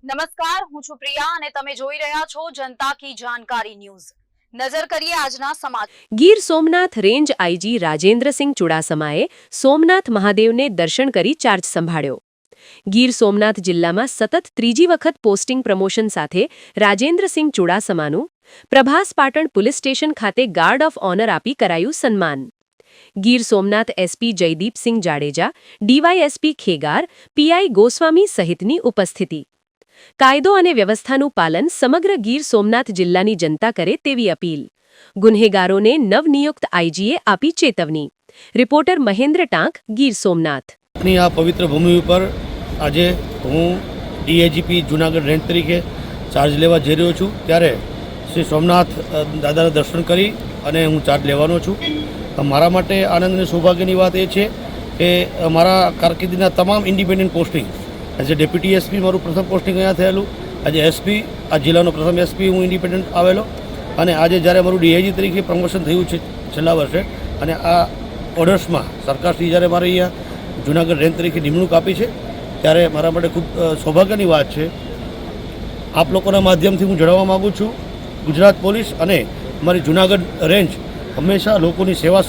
નમસ્કાર, હું છું પ્રિયા અને તમે જોઈ રહ્યા છો જનતા કી જાણકારી ન્યૂઝ। નજર કરીએ આજના સમાચાર। ગીર સોમનાથ રેન્જ આઈજી રાજેન્દ્રસિંહ ચુડાસમાએ સોમનાથ મહાદેવને દર્શન કરી ચાર્જ સંભાળ્યો। ગીર સોમનાથ જિલ્લામાં સતત ત્રીજી વખત પોસ્ટિંગ પ્રમોશન સાથે રાજેન્દ્રસિંહ ચુડાસમાનું પ્રભાસ પાટણ પોલીસ સ્ટેશન ખાતે ગાર્ડ ઓફ ઓનર આપી કરાયું સન્માન। Gir Somnath SP Jaydeepsinh Jadeja, DYSP Khegar, PI Goswami સહિતની ઉપસ્થિતિ। કાયદો અને વ્યવસ્થાનું પાલન સમગ્ર ગીર સોમનાથ જિલ્લાની જનતા કરે તેવી અપીલ। ગુન્હેગારોને નવનિયુક્ત આઈજીએ આપી ચેતવણી। રિપોર્ટર મહેન્દ્ર ટાંક, ગીર સોમનાથ। આ પવિત્ર ભૂમિ ઉપર આજે હું ડીએજીપી જૂનાગઢ રેન્જ તરીકે ચાર્જ લેવા જઈ રહ્યો છું, ત્યારે શ્રી સોમનાથ દાદાના દર્શન કરી અને હું ચાર્જ લેવાનો છું। મારા માટે આનંદ અને સૌભાગ્યની વાત એ છે કે મારા કારકિર્દીના તમામ independent posting, as a deputy SP મારું પ્રથમ પોસ્ટિંગ અહીંયા થયેલું, આજે એસપી, આ જિલ્લાનો પ્રથમ એસપી હું ઇન્ડિપેન્ડન્ટ આવેલો, અને આજે જ્યારે મારું ડીઆઈજી તરીકે પ્રમોશન થયું છે છેલ્લા વર્ષે, અને આ ઓર્ડર્સમાં સરકારશ્રી જ્યારે મારે અહીંયા જૂનાગઢ રેન્જ તરીકે નિમણૂક આપી છે, ત્યારે મારા માટે ખૂબ સૌભાગ્યની વાત છે। આપ લોકોના માધ્યમથી હું જણાવવા માગું છું, ગુજરાત પોલીસ અને અમારી જૂનાગઢ રેન્જ હંમેશા લોકોની સેવા